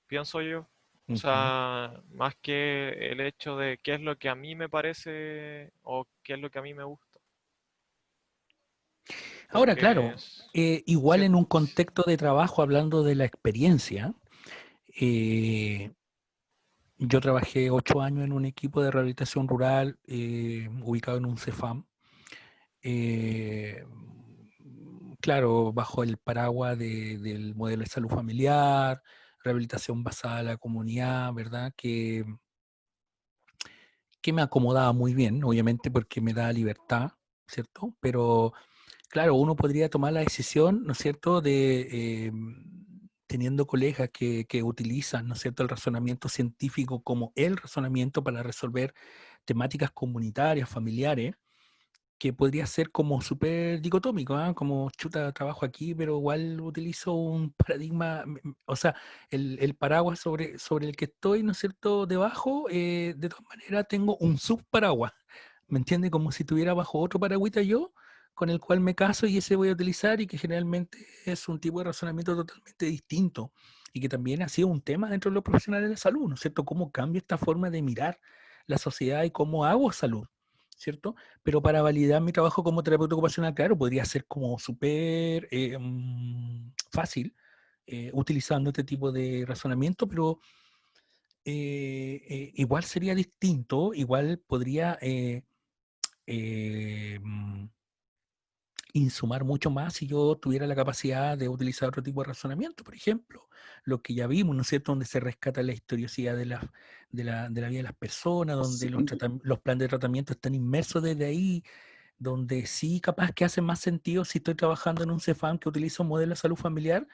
pienso yo. O Ujú. sea, más que el hecho de qué es lo que a mí me parece o qué es lo que a mí me gusta, Ahora, porque claro, igual sí, en un contexto de trabajo, hablando de la experiencia, eh, yo trabajé 8 años en un equipo de rehabilitación rural ubicado en un CEFAM. eh, claro, bajo el paraguas del modelo de salud familiar, rehabilitación basada en la comunidad, ¿verdad? Que me acomodaba muy bien, obviamente porque me da libertad, ¿cierto? Pero claro, uno podría tomar la decisión, ¿no es cierto?, de teniendo colegas que utilizan, ¿no es cierto?, el razonamiento científico como el razonamiento para resolver temáticas comunitarias, familiares, que podría ser como súper dicotómico, ¿ah? Como chuta, trabajo aquí, pero igual utilizo un paradigma, o sea, el paraguas sobre el que estoy, ¿no es cierto?, debajo, de todas maneras tengo un subparaguas, ¿me entiende? Como si tuviera bajo otro paragüita yo, con el cual me caso y ese voy a utilizar y que generalmente es un tipo de razonamiento totalmente distinto y que también ha sido un tema dentro de los profesionales de la salud, ¿no es cierto? Cómo cambia esta forma de mirar la sociedad y cómo hago salud, ¿cierto? Pero para validar mi trabajo como terapeuta ocupacional, claro, podría ser como súper fácil utilizando este tipo de razonamiento, pero igual sería distinto, igual podría eh, mm, insumar mucho más si yo tuviera la capacidad de utilizar otro tipo de razonamiento, por ejemplo, lo que ya vimos, ¿no es cierto?, donde se rescata la historiosidad de la vida de las personas, donde Sí, los planes de tratamiento están inmersos desde ahí, donde sí capaz que hace más sentido si estoy trabajando en un CEFAM que utiliza un modelo de salud familiar,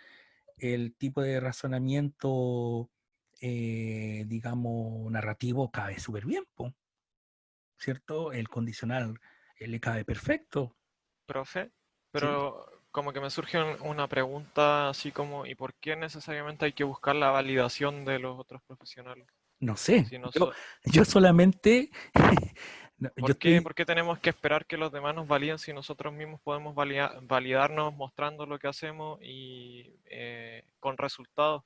el tipo de razonamiento, digamos, narrativo cabe súper bien, po, ¿cierto? El condicional le cabe perfecto, profe, ¿sí? pero como que me surge una pregunta así como, ¿y por qué necesariamente hay que buscar la validación de los otros profesionales? No sé, Si no yo solamente, no, yo estoy, ¿Por qué tenemos que esperar que los demás nos validen si nosotros mismos podemos validarnos mostrando lo que hacemos y con resultados?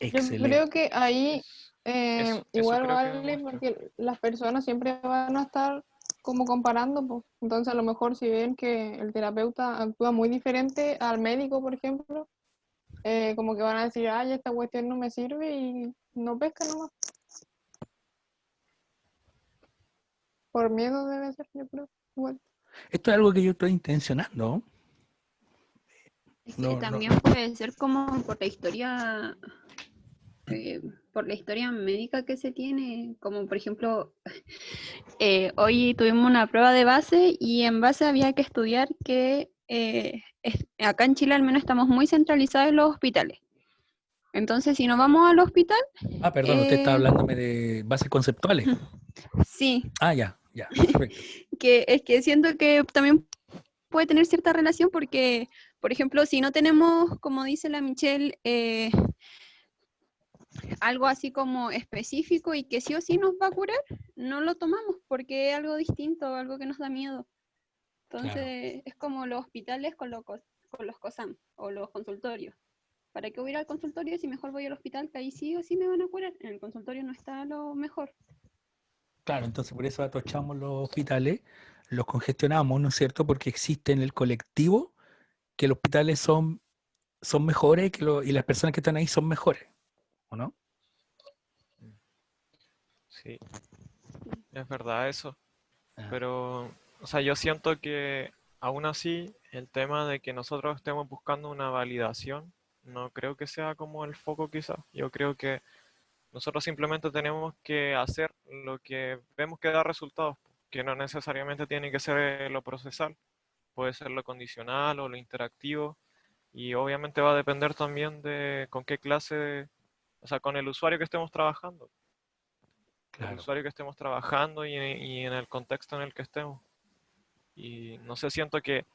Yo excelente. creo que ahí Eso igual creo que vale demuestra. porque las personas siempre van a estar como comparando, pues. Entonces a lo mejor si ven que el terapeuta actúa muy diferente al médico, por ejemplo, como que van a decir, ay, esta cuestión no me sirve y no pesca nomás. Por miedo debe ser, yo creo. Igual. Esto es algo que yo estoy intencionando. Es que No, no, también puede ser como por la historia médica que se tiene, como por ejemplo, hoy tuvimos una prueba de base y en base había que estudiar que acá en Chile al menos estamos muy centralizados en los hospitales. Entonces, si no vamos al hospital, perdón, usted está hablándome de bases conceptuales. sí, Ya, perfecto. que es que siento que también puede tener cierta relación porque, por ejemplo, si no tenemos, como dice la Michelle, algo así como específico y que sí o sí nos va a curar, no lo tomamos porque es algo distinto, algo que nos da miedo. Entonces, Claro. es como los hospitales con los COSAM o los consultorios. ¿Para qué voy a ir al consultorio si mejor voy al hospital, que ahí sí o sí me van a curar? En el consultorio no está lo mejor. Claro, entonces por eso atochamos los hospitales, los congestionamos, ¿no es cierto? Porque existe en el colectivo que los hospitales son mejores y las personas que están ahí son mejores, ¿o no? Sí, es verdad eso. Ah, Pero, o sea, yo siento que aún así el tema de que nosotros estemos buscando una validación, no creo que sea como el foco quizás. Yo creo que nosotros simplemente tenemos que hacer lo que vemos que da resultados, que no necesariamente tiene que ser lo procesal, puede ser lo condicional o lo interactivo, y obviamente va a depender también de con qué o sea, con el usuario que estemos trabajando, el claro. usuario que estemos trabajando y en el contexto en el que estemos. Y no sé, siento que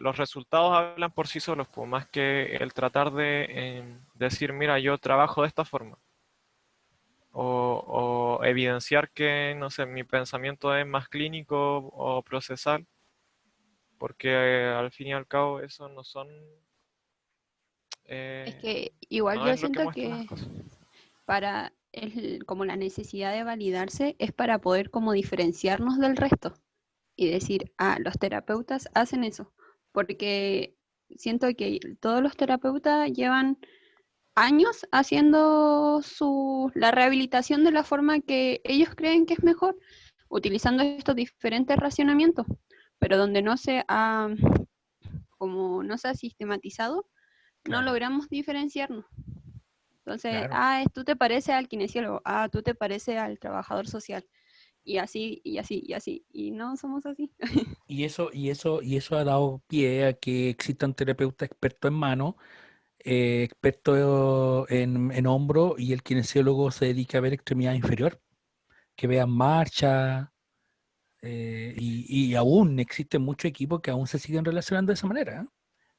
los resultados hablan por sí solos, pues, más que el tratar de decir, mira, yo trabajo de esta forma. O evidenciar que, no sé, mi pensamiento es más clínico o procesal, porque al fin y al cabo eso Es eh, que igual no yo es lo que siento muestran las que cosas. como la necesidad de validarse es para poder como diferenciarnos del resto y decir, los terapeutas hacen eso, porque siento que todos los terapeutas llevan años haciendo la rehabilitación de la forma que ellos creen que es mejor, utilizando estos diferentes racionamientos, pero donde como no se ha sistematizado, no Claro, logramos diferenciarnos. Entonces, claro. tú te pareces al kinesiólogo, tú te pareces al trabajador social, y así, y así, y así, y no somos así. Y eso ha dado pie a que existan terapeutas expertos en mano, expertos en hombro, y el kinesiólogo se dedica a ver extremidad inferior, que vean marcha, y aún existen muchos equipos que aún se siguen relacionando de esa manera, ¿eh?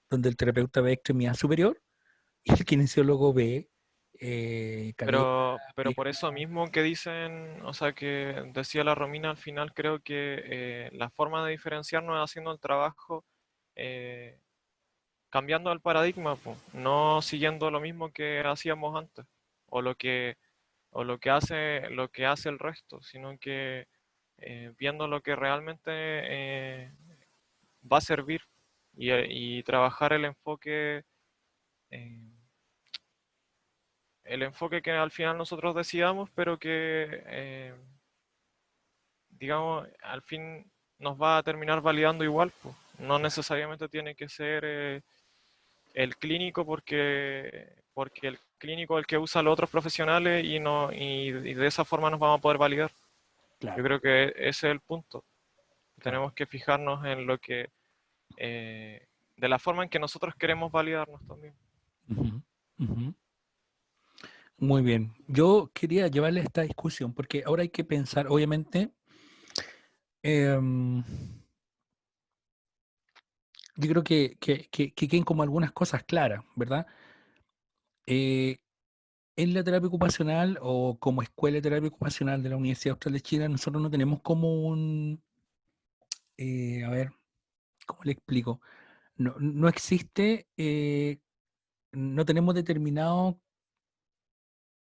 Donde el terapeuta ve extremidad superior y el kinesiólogo ve cadera, Pero por eso pierna. mismo que dicen, o sea, que decía la Romina al final, creo que la forma de diferenciarnos es haciendo el trabajo eh, cambiando el paradigma, po, no siguiendo lo mismo que hacíamos antes, o lo que hace el resto, sino que viendo lo que realmente va a servir y trabajar eh, el enfoque que al final nosotros decidamos, pero que digamos al fin nos va a terminar validando igual, po. No necesariamente tiene que ser el clínico porque el clínico es el que usa a los otros profesionales y, no, y de esa forma nos vamos a poder validar. Yo Claro, creo que ese es el punto. claro. Tenemos que fijarnos en lo que, de la forma en que nosotros queremos validarnos también. Ujú, ujú. Muy bien. Yo quería llevarle esta discusión porque ahora hay que pensar, obviamente, em, yo creo que queden como algunas cosas claras, ¿verdad? Eh, en la terapia ocupacional o como escuela de terapia ocupacional de la Universidad Austral de Chile, nosotros no tenemos como un, a ver, ¿cómo le explico? No existe, no tenemos determinado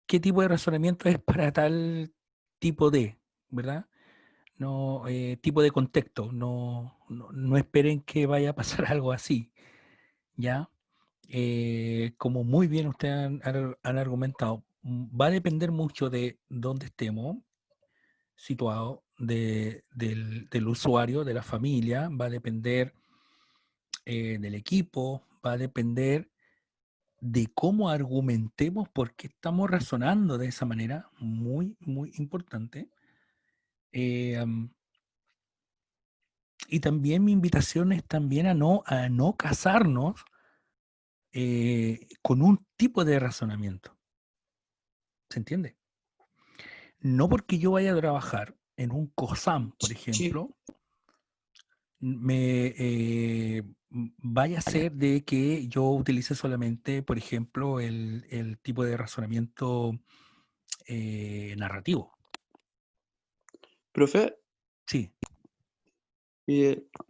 qué tipo de razonamiento es para tal tipo de, ¿verdad? No, tipo de contexto. No esperen que vaya a pasar algo así, ¿ya? Como muy bien ustedes han argumentado, va a depender mucho de dónde estemos situados, del usuario, de la familia, va a depender del equipo, va a depender de cómo argumentemos por qué estamos razonando de esa manera, muy, muy importante. Am, y también mi invitación es también a no casarnos con un tipo de razonamiento. ¿Se entiende? No porque yo vaya a trabajar en un COSAM, por Sí, ejemplo, me vaya a ser de que yo utilice solamente, por ejemplo, el tipo de razonamiento narrativo. profe, Sí.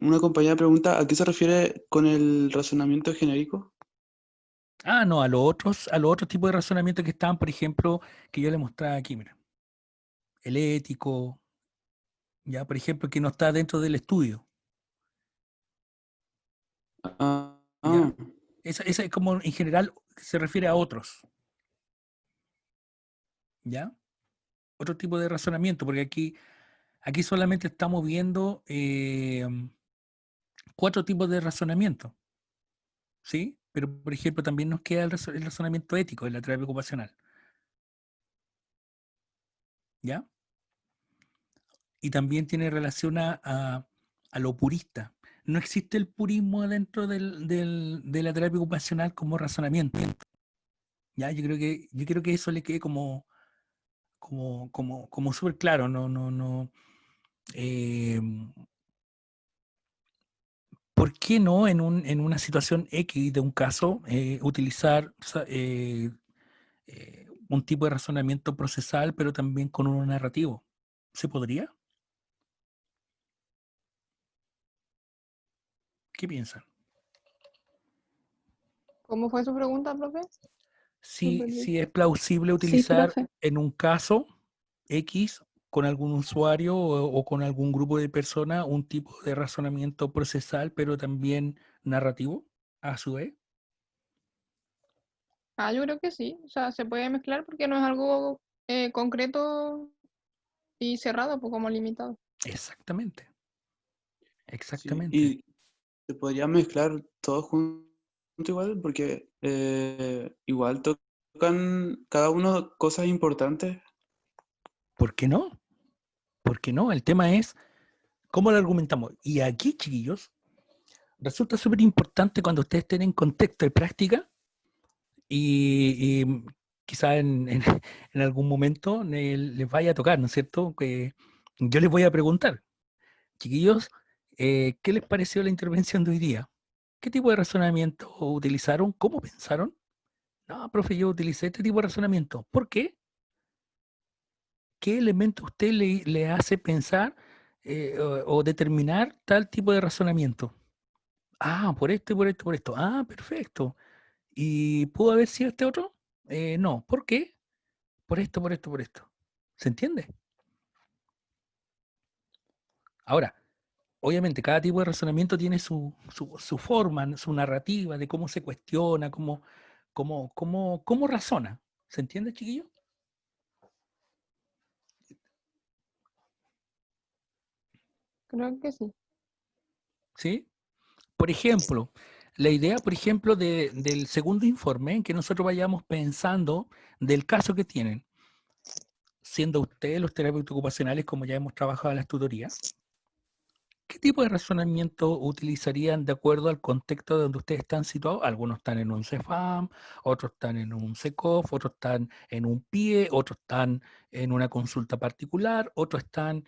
una compañera pregunta, ¿a qué se refiere con el razonamiento genérico? Ah, no, a los otros tipos de razonamiento que estaban, por ejemplo, que yo le mostraba aquí, mira. El ético, ya, por ejemplo, que no está dentro del estudio, Ah, ¿ya? Esa es como en general se refiere a otros, ¿ya? Otro tipo de razonamiento, porque aquí solamente estamos viendo 4 tipos de razonamiento, ¿sí? Pero, por ejemplo, también nos queda el razonamiento ético en la terapia ocupacional, ¿ya? Y también tiene relación a lo purista. No existe el purismo dentro de la terapia ocupacional como razonamiento, ¿ya? Yo creo que eso le quede como súper claro, no. eh, ¿Por qué no en una situación X de un caso utilizar un tipo de razonamiento procesal, pero también con uno narrativo? ¿Se podría? ¿Qué piensan? ¿Cómo fue su pregunta, profe? Me perdí. Si es plausible Sí, utilizar profe. en un caso X con algún usuario o con algún grupo de personas un tipo de razonamiento procesal, pero también narrativo, a su vez. Ah, yo creo que sí. O sea, se puede mezclar porque no es algo concreto y cerrado, pues como limitado. Exactamente, sí, exactamente. y se podría mezclar todos juntos igual, porque igual tocan cada uno cosas importantes. ¿Por qué no? ¿Por qué no? El tema es cómo lo argumentamos. Y aquí, chiquillos, resulta súper importante cuando ustedes estén en contexto de práctica y quizá en algún momento les vaya a tocar, ¿no es cierto? Que yo les voy a preguntar, chiquillos, ¿qué les pareció la intervención de hoy día? ¿Qué tipo de razonamiento utilizaron? ¿Cómo pensaron? No, profe, yo utilicé este tipo de razonamiento. ¿Por qué? ¿Qué elemento a usted le hace pensar o determinar tal tipo de razonamiento? Ah, por esto y por esto, por esto. Ah, perfecto. ¿Y pudo haber sido este otro? No. ¿Por qué? Por esto, por esto, por esto. ¿Se entiende? Ahora, obviamente, cada tipo de razonamiento tiene su forma, su narrativa de cómo se cuestiona, cómo razona. ¿Se entiende, chiquillo? Creo que sí. ¿Sí? Por ejemplo, la idea, por ejemplo, del segundo informe, en que nosotros vayamos pensando del caso que tienen, siendo ustedes los terapeutas ocupacionales, como ya hemos trabajado en las tutorías, ¿qué tipo de razonamiento utilizarían de acuerdo al contexto donde ustedes están situados? Algunos están en un CEFAM, otros están en un SECOF, otros están en un PIE, otros están en una consulta particular, otros están...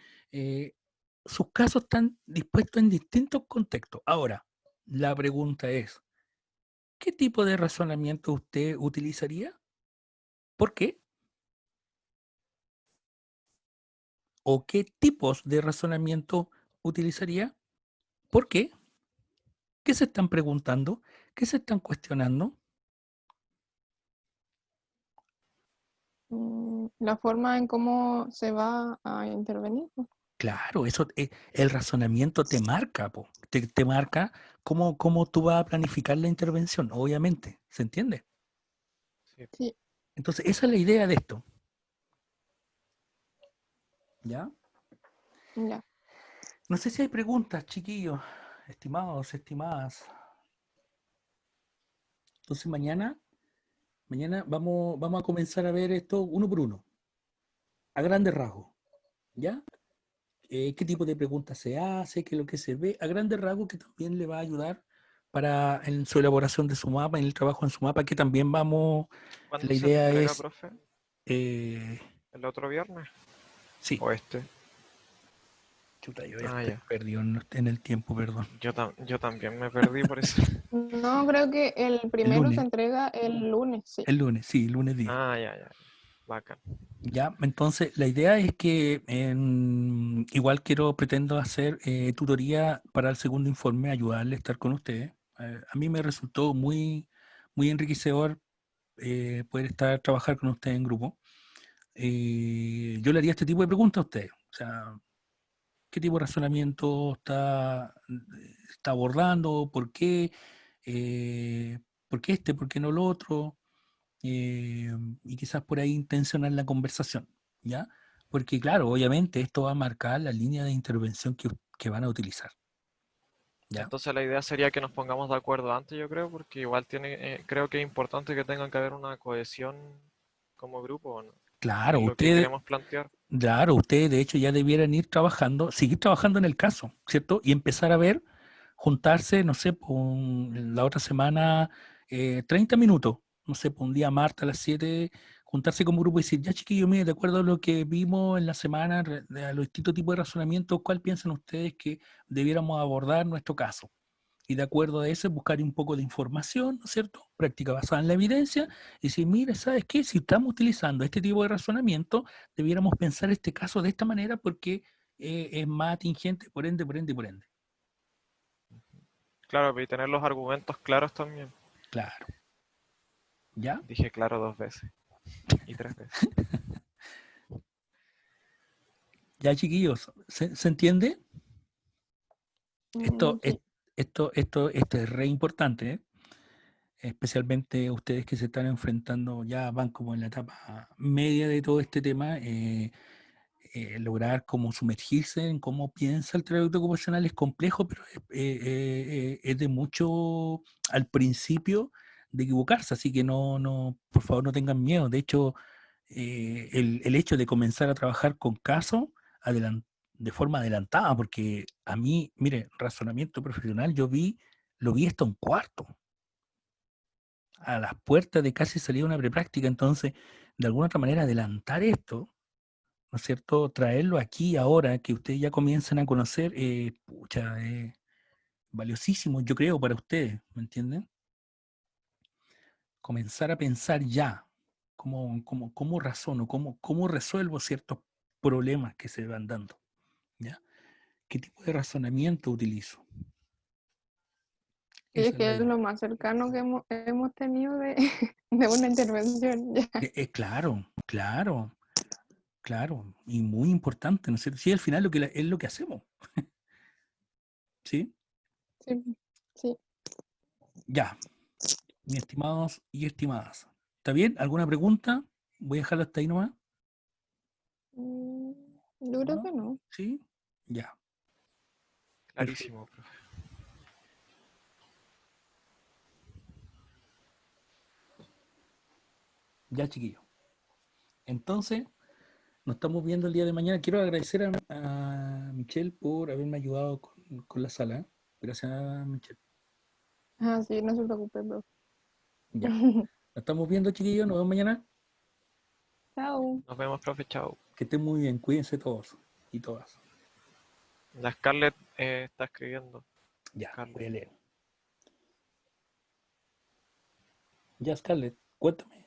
sus casos están dispuestos en distintos contextos. Ahora, la pregunta es, ¿qué tipo de razonamiento usted utilizaría? ¿Por qué? ¿O qué tipos de razonamiento utilizaría? ¿Por qué? ¿Qué se están preguntando? ¿Qué se están cuestionando? La forma en cómo se va a intervenir, pues. Claro, eso, el razonamiento te marca, po, te marca cómo tú vas a planificar la intervención, obviamente, ¿se entiende? Sí. Sí, Entonces, esa es la idea de esto, ¿ya? ya. No sé si hay preguntas, chiquillos, estimados, estimadas. Entonces, mañana vamos a comenzar a ver esto uno por uno, a grandes rasgos, ¿ya? Qué tipo de preguntas se hace, qué es lo que se ve, a grandes rasgos, que también le va a ayudar para en su elaboración de su mapa, en el trabajo en su mapa, que también vamos, ¿Cuándo la se idea entrega, es, profe? eh, ¿El otro viernes? sí, ¿O este? chuta, yo ya Ah, estoy ya. perdido en el tiempo, perdón. Yo también me perdí por eso. No, creo que el El primero se lunes, entrega el lunes, sí. sí, lunes 10. Ah, ya. Bacán. Ya, entonces la idea es que igual pretendo hacer tutoría para el segundo informe, ayudarle a estar con ustedes. A mí me resultó muy enriquecedor poder trabajar con ustedes en grupo. Yo le haría este tipo de preguntas a ustedes. O sea, ¿qué tipo de razonamiento está abordando? ¿Por qué este? ¿Por qué no lo otro? Y quizás por ahí intencionar la conversación, ¿ya? Porque claro, obviamente esto va a marcar la línea de intervención que van a utilizar, ¿ya? Entonces la idea sería que nos pongamos de acuerdo antes, yo creo, porque igual creo que es importante que tenga que haber una cohesión como grupo, ¿o no? Claro, En lo que queremos plantear. ustedes de hecho ya debieran ir trabajando, seguir trabajando en el caso, ¿cierto? Y empezar a ver, juntarse, no sé, la otra semana, 30 minutos, no sé, un día martes a las 7, juntarse como grupo y decir, ya chiquillos, mire, de acuerdo a lo que vimos en la semana, a los distintos tipos de razonamientos, ¿cuál piensan ustedes que debiéramos abordar nuestro caso? Y de acuerdo a eso, buscar un poco de información, ¿no es cierto? Práctica basada en la evidencia, y decir, mire, ¿sabes qué? Si estamos utilizando este tipo de razonamiento, debiéramos pensar este caso de esta manera porque es más atingente, por ende, por ende, por ende. Claro, y tener los argumentos claros también. Claro. ¿Ya? Dije claro 2 veces. Y 3 veces. Ya, chiquillos, ¿se entiende? Esto, es- Sí. esto es re importante, ¿eh? Especialmente ustedes que se están enfrentando, ya van como en la etapa media de todo este tema. Lograr como sumergirse en cómo piensa el terapeuta ocupacional es complejo, pero es de mucho al principio de equivocarse, así que por favor no tengan miedo. De hecho, el hecho de comenzar a trabajar con casos de forma adelantada, porque a mí, mire, razonamiento profesional, lo vi hasta un cuarto, a las puertas de casi salir una prepráctica, entonces, de alguna otra manera, adelantar esto, ¿no es cierto? Traerlo aquí ahora, que ustedes ya comiencen a conocer, pucha, valiosísimo, yo creo, para ustedes, ¿me entienden? Comenzar a pensar ya cómo razono, cómo resuelvo ciertos problemas que se van dando, ¿ya? ¿Qué tipo de razonamiento utilizo? Sí, es Esa es la que es lo idea. más cercano que hemos tenido de, de una intervención. Ya. Claro, claro, claro, y muy importante, ¿no es cierto? Sí, al final es lo que hacemos, ¿sí? Sí, sí. Ya, mis estimados y estimadas. ¿Está bien? ¿Alguna pregunta? Voy a dejarlo hasta ahí nomás. Mm, Yo creo ¿No? que no. ¿Sí? Ya, perfecto. Clarísimo, profe. Ya, chiquillo. Entonces, nos estamos viendo el día de mañana. Quiero agradecer a Michelle por haberme ayudado con la sala. ¿Eh? Gracias, Michelle. Ah, sí, no se preocupe, bro. Ya. Nos estamos viendo, chiquillos. Nos vemos mañana. Chao. Nos vemos, profe. Chao. Que estén muy bien. Cuídense todos y todas. La Scarlett está escribiendo. Ya, voy Scarlett. a leer. Ya, Scarlett, cuéntame.